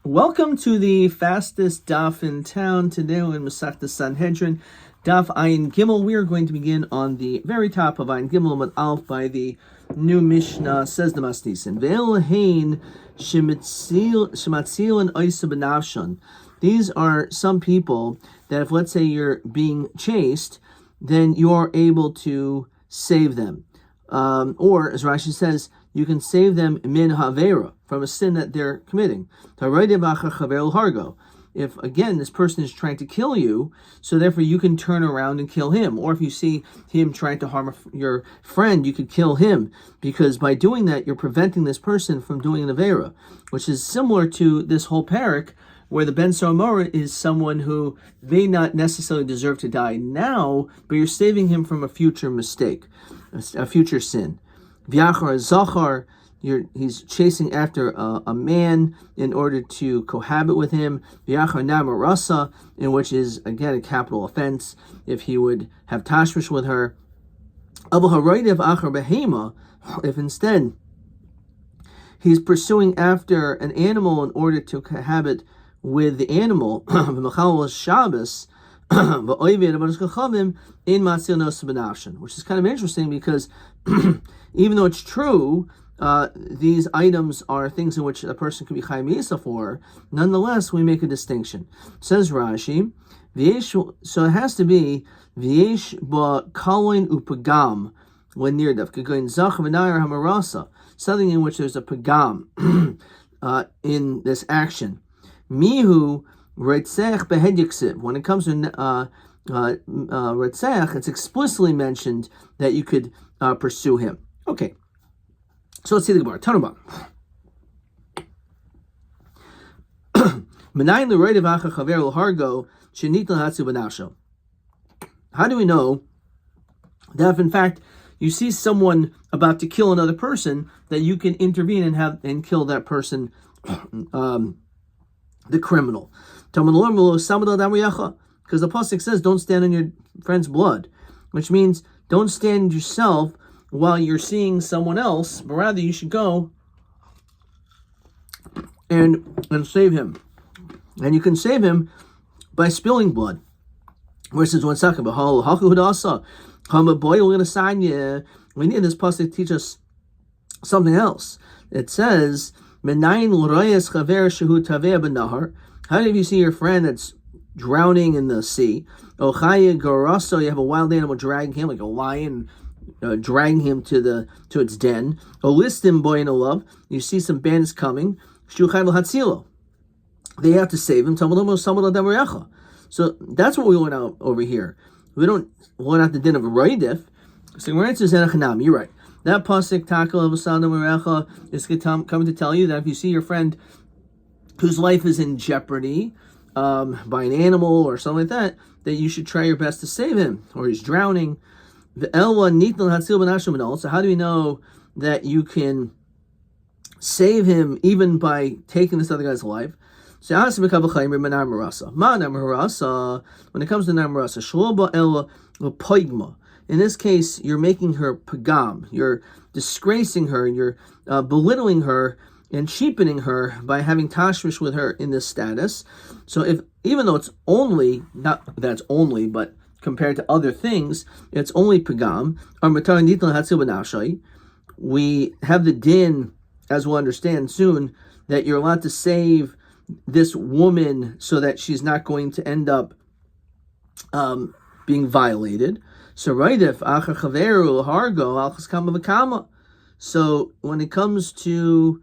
Welcome to the fastest daf in town. Today we're in Masechta Sanhedrin, daf Ayin Gimel. We are going to begin on the very top of Ayin Gimel Amud Aleph by the new Mishnah. Says the Masnisin, Ve'el hein shematzil and oisa benavshan. These are some people that if, let's say, you're being chased, then you are able to save them. Or, as Rashi says, you can save them min havera, from a sin that they're committing. If, again, this person is trying to kill you, so therefore you can turn around and kill him. Or if you see him trying to harm your friend, you could kill him. Because by doing that, you're preventing this person from doing an avera, which is similar to this whole parak, where the Ben Sarmora is someone who may not necessarily deserve to die now, but you're saving him from a future mistake, a future sin. V'yachar zachar, he's chasing after a man in order to cohabit with him. V'yachar namarasa, in which is, again, a capital offense, if he would have tashmish with her. Abu haraydev achar behema, if instead he's pursuing after an animal in order to cohabit with the animal, Shabbos, which is kind of interesting because even though it's true, these items are things in which a person can be chayim yisa for, nonetheless, we make a distinction. Says Rashi, so it has to be v'yesh ba kaloin upagam when near daf kagoin zach v'nayar hamarasa, something in which there's a pagam in this action. Mihu retzech behed yiksiv. When it comes to retzech, it's explicitly mentioned that you could pursue him. Okay, so let's see the Gemara. Tanuma. How do we know that if in fact you see someone about to kill another person, that you can intervene and kill that person, the criminal? Because the pasuk says, "Don't stand on your friend's blood," which means don't stand yourself while you're seeing someone else, but rather you should go and save him. And you can save him by spilling blood. Verses 1 second, we need this pasuk to teach us something else. It says, how do you see your friend that's drowning in the sea? You have a wild animal dragging him, like a lion, dragging him to its den. You see some bandits coming. They have to save him. So that's what we want out over here. We don't want out the din of a raidif. So we're answering, you're right. That pasuk tackle of Asana Merecha is coming to tell you that if you see your friend whose life is in jeopardy by an animal or something like that you should try your best to save him, or he's drowning. So how do we know that you can save him even by taking this other guy's life? So when it comes to namarasa, in this case, you're making her pagam, you're disgracing her, you're belittling her and cheapening her by having tashmish with her in this status. So even though it's only, not that's only, but compared to other things, it's only pagam, we have the din, as we'll understand soon, that you're allowed to save this woman so that she's not going to end up being violated. So so when it comes to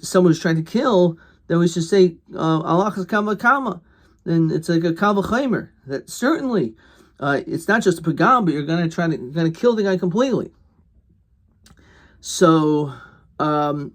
someone who's trying to kill, then we should say alachas kama kama. Then it's like a kal v'chaimer. That certainly it's not just a pagam, but you're going to kill the guy completely. So the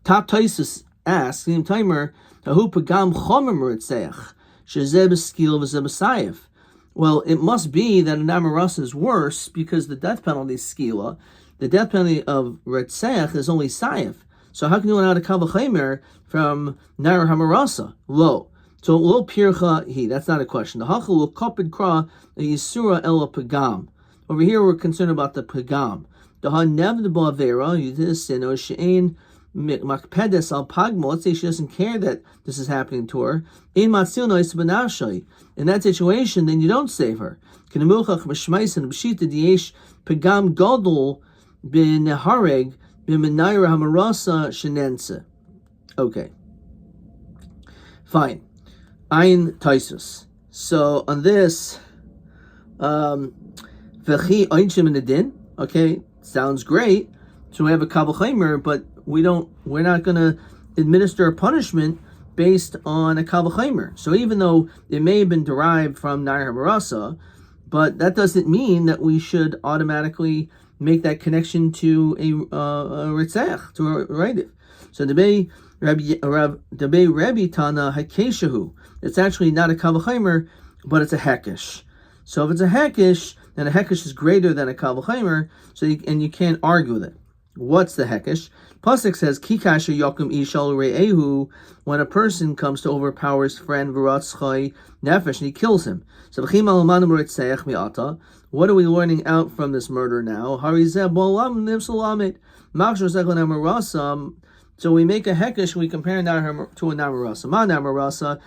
top Taisus asks, "Im timer hu pagam chomer meritzeach shezeh b'skil v'zeh b'sayif." Well, it must be that a namarasa is worse because the death penalty is skila. The death penalty of retzech is only sayif. So how can you learn out a kal v'chaimer from nar hamarasa? Lo. So lo pircha he. That's not a question. The hachal will kopid kra yisura ela pagam. Over here we're concerned about the pagam. The ha nevd ba'avera, you did a sin, or she'ain makpedes al pagmo. Let's say she doesn't care that this is happening to her. In that situation, then you don't save her. Pegam gadol b'nehareg b'menayra hamarasa shenense. Okay. Fine. Ein Taisus. So on this, v'chi einshim in the din. Okay, sounds great. So we have a kal v'chomer, but we're not going to administer a punishment based on a kal v'chomer. So even though it may have been derived from Nair HaMarasa, but that doesn't mean that we should automatically make that connection to a ritzach, to a reidiv. So Rabbi Tana Hakeshahu. It's actually not a kal v'chomer, but it's a hekesh. So if it's a hekesh, then a hekesh is greater than a kal v'chomer, and you can't argue with it. What's the hekesh? Pasuk says, Kikasha Yokum Ishal Re'ehu, when a person comes to overpower his friend, V'ratzchai Nefesh, and he kills him. So what are we learning out from this murder now? So we make a hekesh, we compare to a namarasa. Ma namarasa,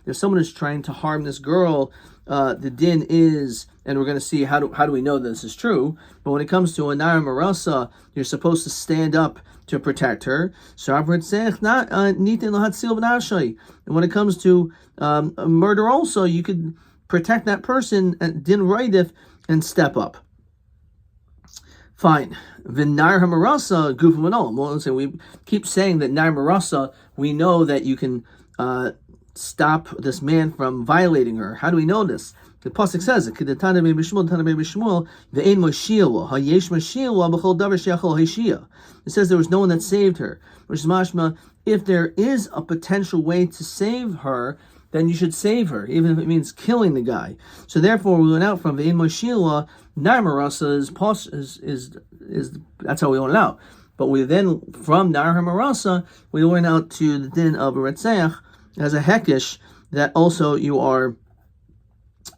if someone is trying to harm this girl, the din is, and we're going to see how do we know this is true, but when it comes to a namarasa, you're supposed to stand up to protect her. And when it comes to murder also, you could protect that person, din raidif, and step up. Fine. V'nar hamarasa gufim v'nolam. Well, so we keep saying that nar marasa, we know that you can stop this man from violating her. How do we know this? The pasuk says it. It says there was no one that saved her. Which is mashma, if there is a potential way to save her, then you should save her, even if it means killing the guy. So therefore, we went out from Ve'in Moshila, Nar Marasa is that's how we went out. But we then, from Nar HaMarasa, we went out to the din of a Retzeach as a Hekesh, that also you are,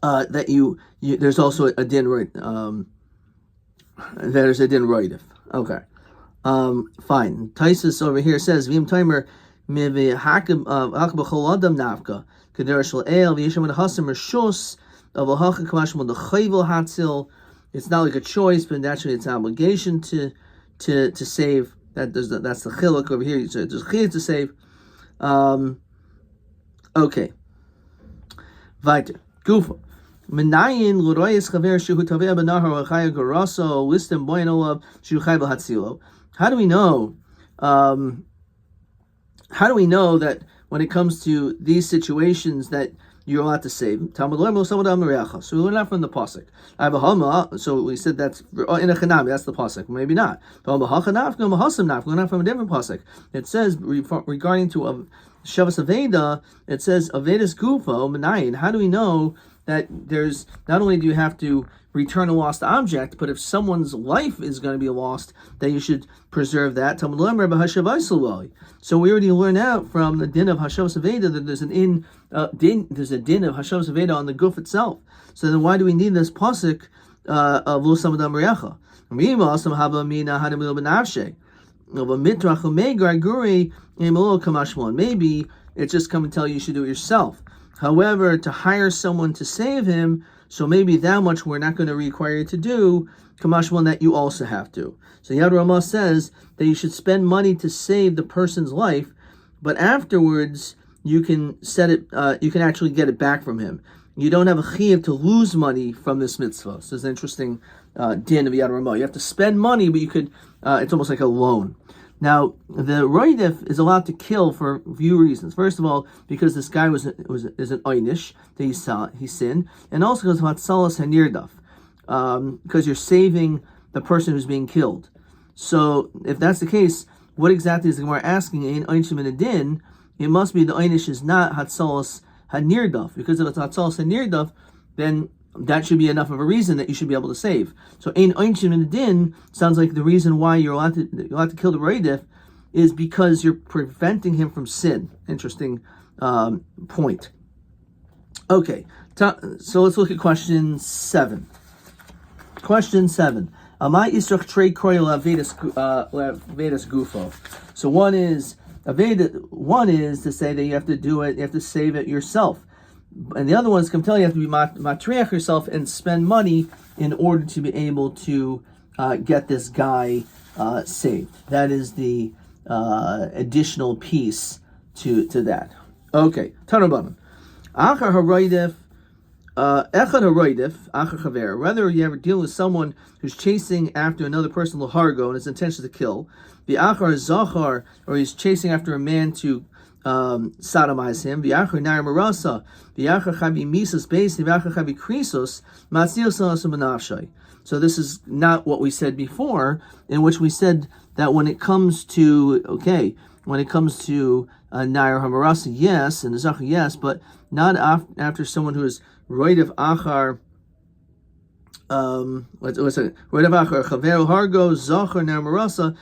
that you there's also a din right, there's a din right. Okay. Fine. Taisus over here says, V'im Timer, Mivi Hakab B'chol Adam Nafka, Kedar Shel El, V'yishem Hasim Rishus, Avahach Kamashmal the Chayvel Hatzil. It's not like a choice, but naturally it's an obligation to save. That's the chiluk over here. So there's chiyuv to save. Okay. Weiter. Gufa. Menayin l'royes chaver shehu taveh b'nahar v'chaya garaso listem boyin olav shehu chayvel hatzilo. How do we know? How do we know that when it comes to these situations that you're allowed to save? So we learn that from the pasuk. So we said that's in a chanami. That's the pasuk. Maybe not. We learn that from a different pasuk. It says regarding to shavas aveda. It says avedas gufa menayin. How do we know that there's not only do you have to return a lost object, but if someone's life is going to be lost, then you should preserve that. So we already learned out from the din of Hashavas Aveda that there's a din of Hashavas Aveda on the guf itself. So then why do we need this pasuk of Lo Samadam Reacha? Maybe it's just come and tell you should do it yourself. However, to hire someone to save him, so maybe that much we're not going to require you to do, Kamashwan, that you also have to. So Yad Ramah says that you should spend money to save the person's life, but afterwards you can you can actually get it back from him. You don't have a chiyuv to lose money from this mitzvah. So it's an interesting din of Yad Ramah. You have to spend money, but you could, it's almost like a loan. Now, the roidif is allowed to kill for a few reasons. First of all, because this guy is an einish that he sinned, and also because of hatzalas hanirdaf, because you're saving the person who's being killed. So, if that's the case, what exactly is the Gemara asking in einshim in a din? It must be the einish is not hatzalas hanirdaf, because if it's hatzalas hanirdaf, then that should be enough of a reason that you should be able to save. So ein einshim in the din sounds like the reason why you're allowed to kill the reidif is because you're preventing him from sin. Interesting point. Okay, so let's look at question 7. Question 7. gufo. So one is to say that you have to do it, you have to save it yourself. And the other one is to tell you have to be matriach yourself and spend money in order to be able to get this guy saved. That is the additional piece to that. Okay, Tanabanan. Achar haroidef, echad haroidef, achar chaver. Whether you ever deal with someone who's chasing after another person lahargo and his intention to kill, the achar zachar, or he's chasing after a man to sodomize him. The achar nair marasa, the achar chavi misas beis, the achar chavi krisos matzil salasum benafshay. So this is not what we said before, in which we said that when it comes to nair hamarasa, yes, and zachar, yes, but not after someone who is roid of achar. What's it? Roid of achar chaver hargo zachar nair marasa.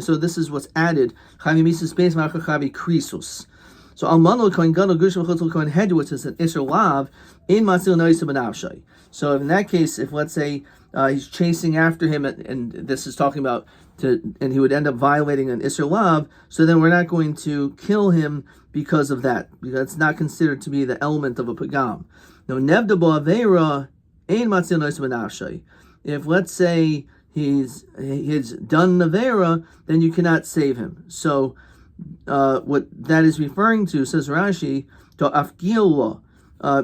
So this is what's added. Chavi misas beis v'achar chavi krisos. So almano kohen gadol gushim chutzul kohen head, which is an iser lav in matzil noisa benavshay. So in that case, if let's say he's chasing after him, and this is talking about and he would end up violating an iser lav, so then we're not going to kill him because of that, because it's not considered to be the element of a pagam. Now nevda bo aveira ein matzil noisa benavshay. If let's say he's done nevera, then you cannot save him. So what that is referring to, says Rashi, to afgillah,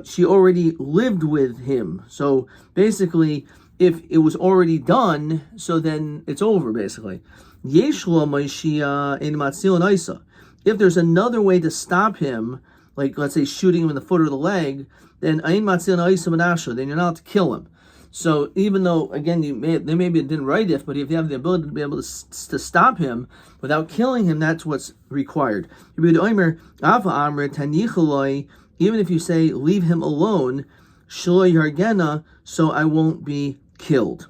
she already lived with him. So basically, if it was already done, so then it's over, basically. Yeshla Maishia in Matzil and Isa. If there's another way to stop him, like let's say shooting him in the foot or the leg, then Ain Matzil and Isa Manasha, then you're not allowed to kill him. So even though, again, they maybe didn't write it, but if you have the ability to be able to stop him without killing him, that's what's required. Even if you say, leave him alone, shlo yargena, so I won't be killed.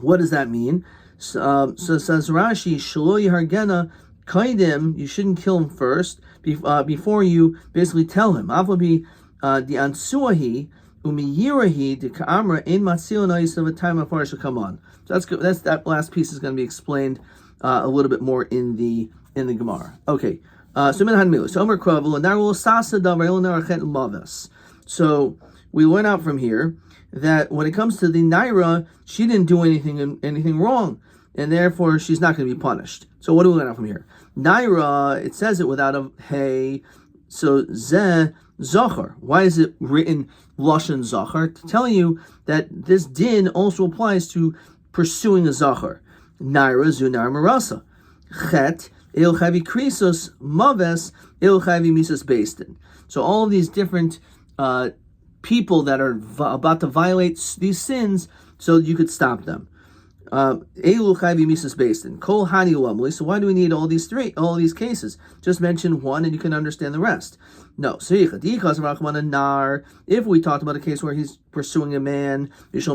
What does that mean? So says Rashi, shlo yargena, kaidim, you shouldn't kill him first, before you basically tell him. Avabi the ansuahi, umiyirahi de ka'amra in matzil na'is of a time of shall come on. So that's good. That last piece is going to be explained a little bit more in the Gemara. Okay. So we learn out from here that when it comes to the naira, she didn't do anything wrong, and therefore she's not going to be punished. So what do we learn out from here? Naira, it says it without a hey. So zeh zachar. Why is it written lashon zachar? To tell you that this din also applies to pursuing a zachar. Naira zunar marasa. Chet il chavi krisos maves il chavi misas beistin. So all of these different people that are about to violate these sins, so you could stop them. Elu chavi misas beistin. Kol hani ulamli. So why do we need all these cases? Just mention one and you can understand the rest. No. If we talked about a case where he's pursuing a man, this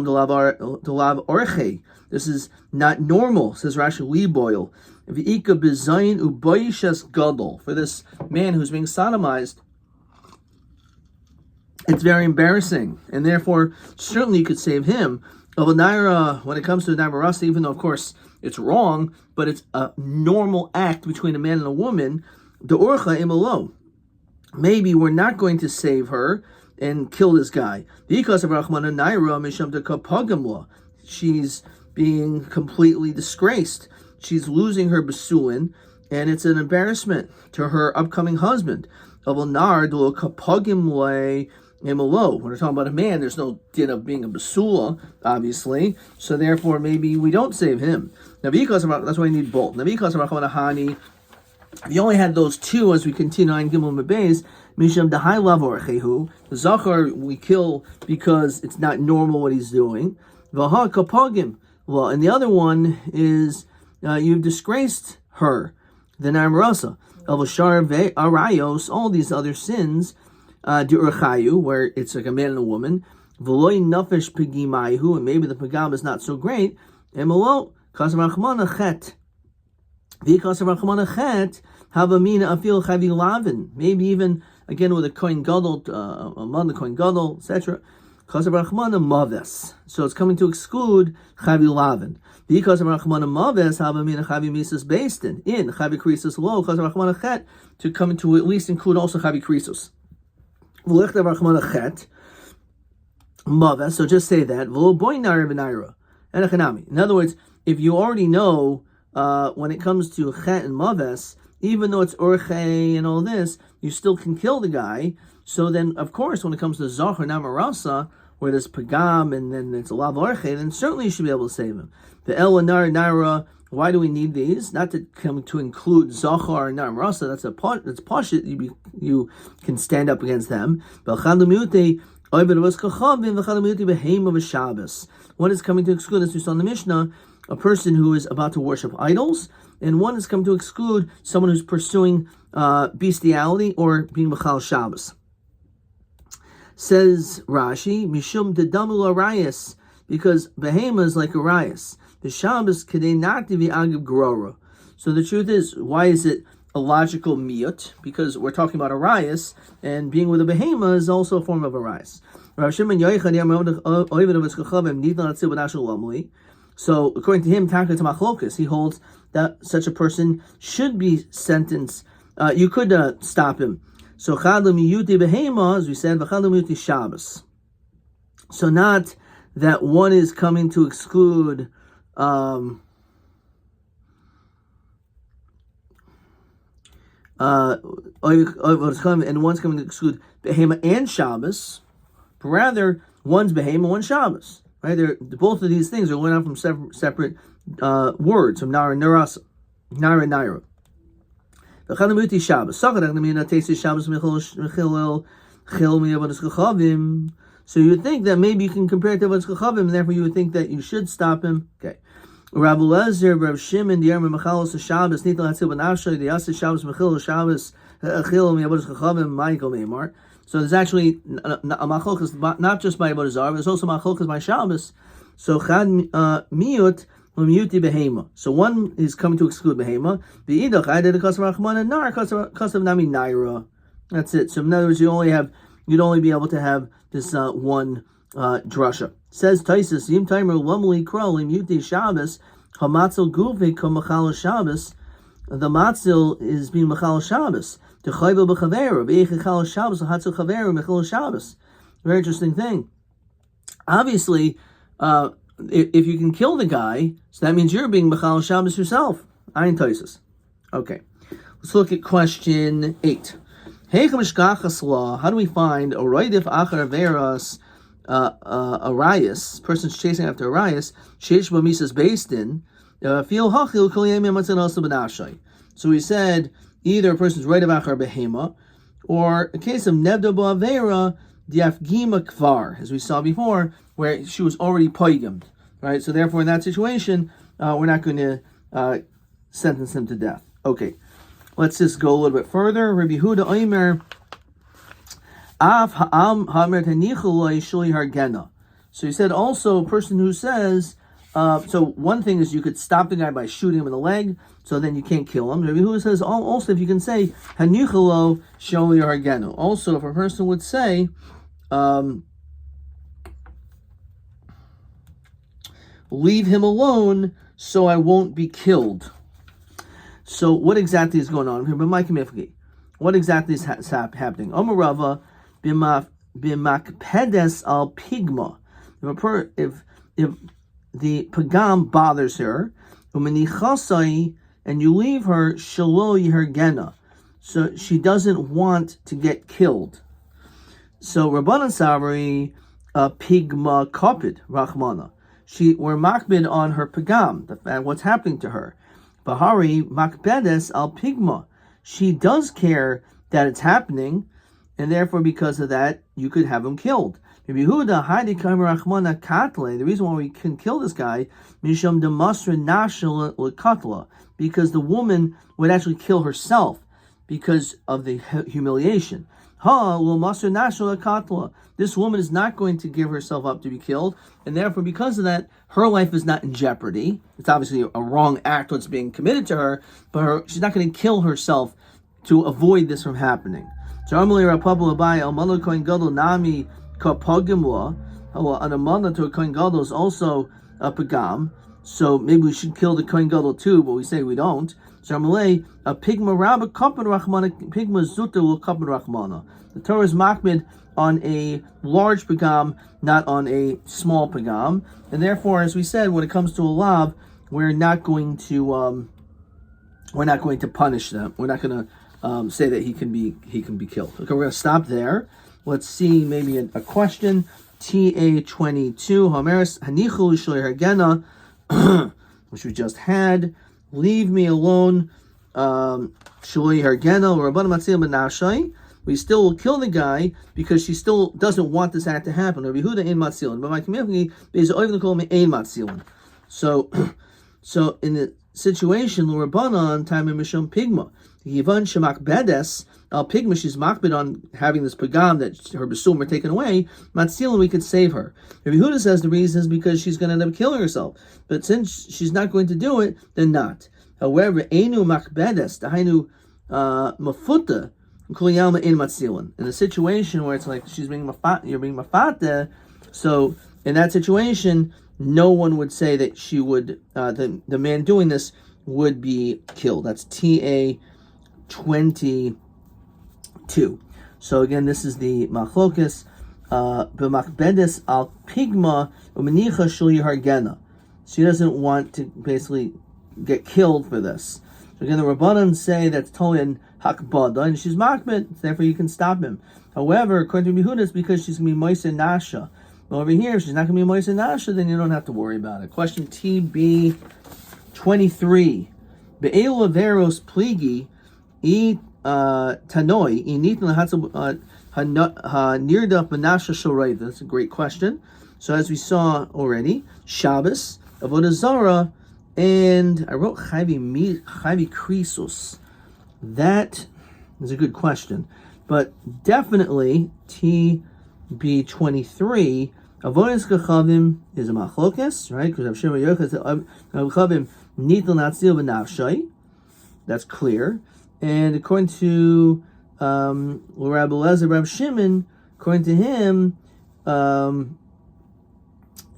is not normal, says Rashi Liboil. For this man who's being sodomized, it's very embarrassing, and therefore certainly you could save him. When it comes to Namarasa, even though of course it's wrong, but it's a normal act between a man and a woman, the orcha imalo. Maybe we're not going to save her and kill this guy. Because of Rachmana Naira Misham de Kapagamla. She's being completely disgraced. She's losing her basulin, and it's an embarrassment to her upcoming husband. When we're talking about a man, there's no din of being a basula, obviously. So therefore, maybe we don't save him. That's why we need both. If you only had those two as we continue on Gimel Mebez, Misham the high level Orchehu, the Zachar we kill because it's not normal what he's doing. Vaha Kapagim. Well, and the other one is you've disgraced her. The Namarasa. Elvashar Arayos, all these other sins. Di'urchayu, where it's like a man and a woman, v'loy nafesh pigimaihu, and maybe the pagam is not so great, and malo kasam rachmana chet, v'kasam rachmana chet havamina afil chavi lavin, maybe even again with a kohen gadol, among the kohen gadol, etc. Kasav Rachmana Maves. So it's coming to exclude Chavi Lavin. Because of Rachmana Maves, Havamina Chavi Misas Based in Chavi Krisus Lo, Kasav Rachmana Chet, to come to at least include also Chavi Krisus. V'lechtav Rachmana Chet Maves. So just say that. V'lo boy Naira v'Naira. In other words, if you already know when it comes to Chet and Maves, even though it's Orche and all this, you still can kill the guy. So then, of course, when it comes to Zachar Namarasa, where there's Pagam and then it's a Lav Orche, then certainly you should be able to save him. The El and Naira, why do we need these? Not to come to include Zachar and Namarasa, that's Pashit, you can stand up against them. One is coming to exclude, as we saw in the Mishnah, a person who is about to worship idols, and one is coming to exclude someone who's pursuing bestiality or being Machal Shabbos. Says Rashi, Mishum Dedamu Arayas, because Behema is like Arayas. The Shabbos Kadei Nakti V'Agib Gerora. So the truth is, why is it a logical miyut? Because we're talking about Arayas, and being with a Behema is also a form of Arayas. So according to him, Taka to Machlokas, he holds that such a person should be sentenced. You could stop him. So Chadam Yuti Behema, as we said, V'Chadam Yuti Shabbos. So not that one is coming to exclude and one's coming to exclude Behema and Shabbos, but rather one's Behema, one's Shabbos. Right? Both of these things are going out from separate words, from Nara Narasa, Nara Naira. So you would think that maybe you can compare it to Avodas Chachavim, and therefore you would think that you should stop him. Okay. Rav Lezer, Rav Shimon, the Yerma Mechalos Shabbos, Nital Hatzil Benafshay, the Yasa Shabbos Mechil Shabbos, Achil Avodas Chachavim, Michael Neymar. So there's actually a machlokas not just by Avodah Zarah, there's also machlokas by Shabbos. So Chad Miyut Miyuti Behema. So one is coming to exclude Behema. The Idach I did a Kasav Rachmana Nar Kasav Nami Naira. That's it. So in other words, you'd only be able to have this one drasha. Says Taisus Yim Timer Lumli Krol Miyuti Shabbos Hamatzel Guve Kom Machal Shabbos. The matzil is being Machal Shabbos. Very interesting thing. Obviously, if you can kill the guy, so that means you're being Machal Shabbos yourself. Ayin Taisus. Okay, let's look at question 8. How do we find a roidif achar averas arayas? Person's chasing after arayas. Sheish b'misas based in feel hachil kol yemim matzin also b'nashai. So we said either a person's right of achar behema, or a case of nevda ba'avera diafgima kvar, as we saw before, where she was already poigamed, right? So therefore, in that situation, we're not going to sentence him to death. Okay, let's just go a little bit further. Rabbi Yehuda Omer, Av ha'am ha'mer tanichuloi shuli hargena. So he said also a person who says. So one thing is you could stop the guy by shooting him in the leg, so then you can't kill him. Rabbi Yehuda says also if you can say Hanichalo Sholi Hargenu. Also, if a person would say leave him alone so I won't be killed. So what exactly is going on here? What exactly is happening? Omarava bimakpedes al pigma. If the pagam bothers her, and you leave her shelo yihergena, so she doesn't want to get killed. So Rabbanan Savri pigma kopid rachmana. We're makbid on her pagam, what's happening to her. Bahari makbedes al pigma. She does care that it's happening, and therefore because of that, you could have him killed. The reason why we can kill this guy, because the woman would actually kill herself because of the humiliation. This woman is not going to give herself up to be killed, and therefore because of that, her life is not in jeopardy. It's obviously a wrong act what's being committed to her, but she's not going to kill herself to avoid this from happening. So an amana to a kohen gadol is also a pagam. So maybe we should kill the kohen gadol too, but we say we don't. So Amalei, a pigma rabba kapan rachmana, pigma zuta will kapan rachmana. The Torah is makmid on a large pagam, not on a small pagam, and therefore, as we said, when it comes to a lav, we're not going to punish them. We're not going to say that he can be killed. Okay, we're going to stop there. Let's see maybe a question. TA22 Homeris Hanichul Shloy Hagena, which we just had. Leave me alone. Shloy Hagena or Rabban Matzil Menashai. We still will kill the guy because she still doesn't want this act to happen. Rabbi Huda in Matzilin, but my community is over to call me ein Matzilin. So in the situation, L'Rabbanan time in Mishum Pigma, Yivan Shemak Bedes Al Pigma, she's makbid on having this pagam that her besum are taken away. Matzilin, we could save her. Rabbi Huda says the reason is because she's going to end up killing herself. But since she's not going to do it, then not. However, Einu Makbedes, Dahainu Mafuta. In a situation where it's like you're being mafate, so in that situation, no one would say that she would, the man doing this would be killed. That's TA 22. So again, this is the machlokas b'makbedes al pigma u'menicha shul hargena. She doesn't want to basically get killed for this. So again, the Rabbanan say that's totally in hakbada, and she's makbid, therefore you can stop him. However, according to Yehuda, it's because she's going to be moisa nasha. Well, over here, if she's not going to be moisa nasha, then you don't have to worry about it. Question TB 23. Be'elu averos pligi I tanoi I nitin hanirda benasha shorayv. That's a great question. So as we saw already, Shabbos, Avodah Zarah, and I wrote Chayvi Krisos. That is a good question. But definitely TB23, Avodas Kachavim is a machlokas, right? Because Rav Shimon Yochai said Kachavim nitel natzil v'nafshay. That's clear. And according to Rabbi Elazar, Rav Shimon, according to him,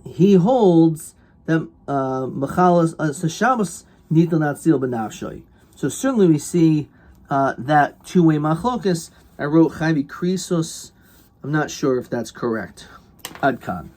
he holds that Machalas Shabbos nitel natzil v'nafshay. So certainly we see that two-way machlokas. I wrote Chayvi Krisos. I'm not sure if that's correct. Adkan.